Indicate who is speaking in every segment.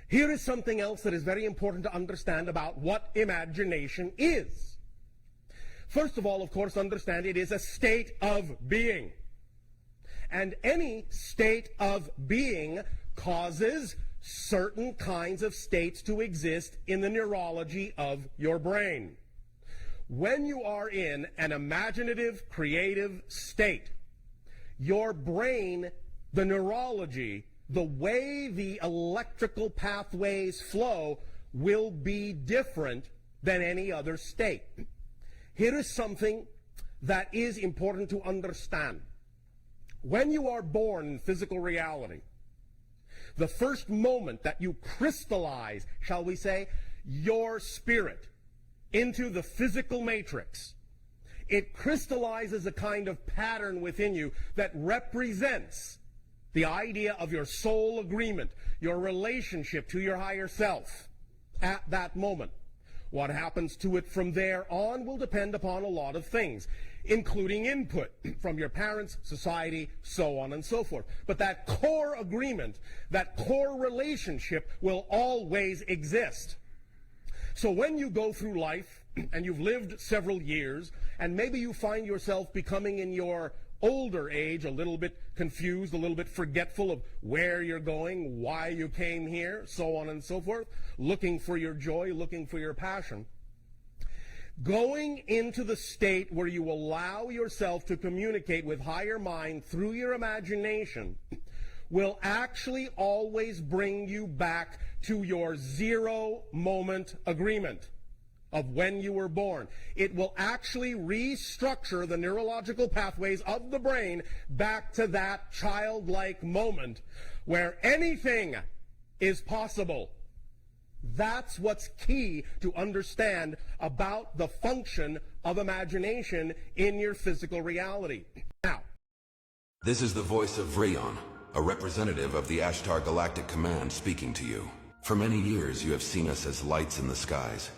Speaker 1: Here is something else that is very important to understand about what imagination is. First of all, of course, understand it is a state of being. And any state of being causes certain kinds of states to exist in the neurology of your brain. When you are in an imaginative, creative state, your brain, the neurology, the way the electrical pathways flow will be different than any other state. Here is something that is important to understand. When you are born in physical reality, the first moment that you crystallize, shall we say, your spirit into the physical matrix, it crystallizes a kind of pattern within you that represents the idea of your soul agreement, your relationship to your higher self at that moment. What happens to it from there on will depend upon a lot of things, including input from your parents, society, so on and so forth. But that core agreement, that core relationship will always exist. So when you go through life and you've lived several years, and maybe you find yourself becoming in your older age a little bit confused, a little bit forgetful of where you're going, why you came here, so on and so forth, looking for your joy, looking for your passion. Going into the state where you allow yourself to communicate with higher mind through your imagination will actually always bring you back to your 0 moment agreement of when you were born. It will actually restructure the neurological pathways of the brain back to that childlike moment where anything is possible. That's what's key to understand about the function of imagination in your physical reality. Now,
Speaker 2: this is the voice of Rayon, a representative of the Ashtar Galactic Command speaking to you. For many years you have seen us as lights in the skies.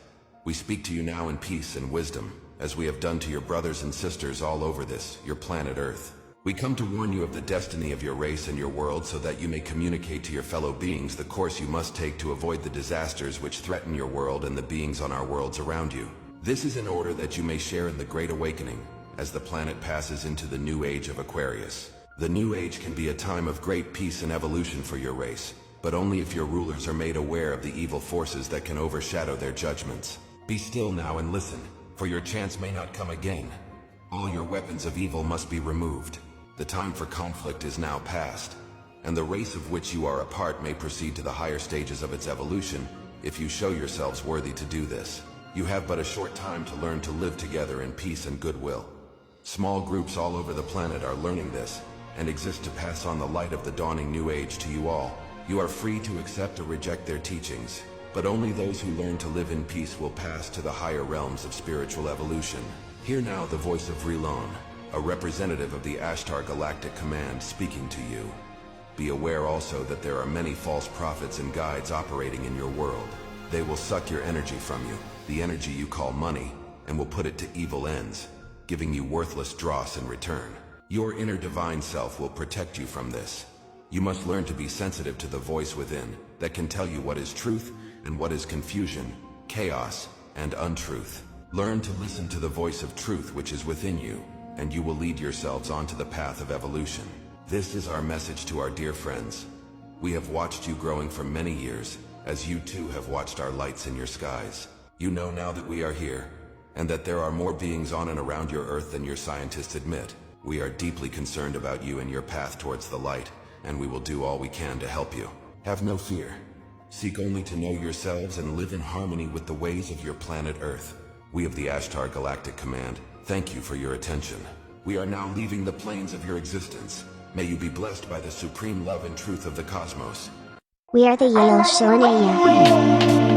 Speaker 2: We speak to you now in peace and wisdom, as we have done to your brothers and sisters all over this, your planet Earth. We come to warn you of the destiny of your race and your world so that you may communicate to your fellow beings the course you must take to avoid the disasters which threaten your world and the beings on our worlds around you. This is in order that you may share in the Great Awakening, as the planet passes into the new age of Aquarius. The new age can be a time of great peace and evolution for your race, but only if your rulers are made aware of the evil forces that can overshadow their judgments. Be still now and listen, for your chance may not come again. All your weapons of evil must be removed. The time for conflict is now past, and the race of which you are a part may proceed to the higher stages of its evolution if you show yourselves worthy to do this. You have but a short time to learn to live together in peace and goodwill. Small groups all over the planet are learning this, and exist to pass on the light of the dawning new age to you all. You are free to accept or reject their teachings, but only those who learn to live in peace will pass to the higher realms of spiritual evolution. Hear now the voice of Rilon, a representative of the Ashtar Galactic Command speaking to you. Be aware also that there are many false prophets and guides operating in your world. They will suck your energy from you, the energy you call money, and will put it to evil ends, giving you worthless dross in return. Your inner divine self will protect you from this. You must learn to be sensitive to the voice within that can tell you what is truth and what is confusion, chaos, and untruth. Learn to listen to the voice of truth which is within you, and you will lead yourselves onto the path of evolution. This is our message to our dear friends. We have watched you growing for many years, as you too have watched our lights in your skies. You know now that we are here, and that there are more beings on and around your Earth than your scientists admit. We are deeply concerned about you and your path towards the light, and we will do all we can to help you. Have no fear. Seek only to know yourselves and live in harmony with the ways of your planet Earth. We of the Ashtar Galactic Command thank you for your attention. We are now leaving the planes of your existence. May you be blessed by the supreme love and truth of the cosmos.
Speaker 3: We are the Yellow Shornaya.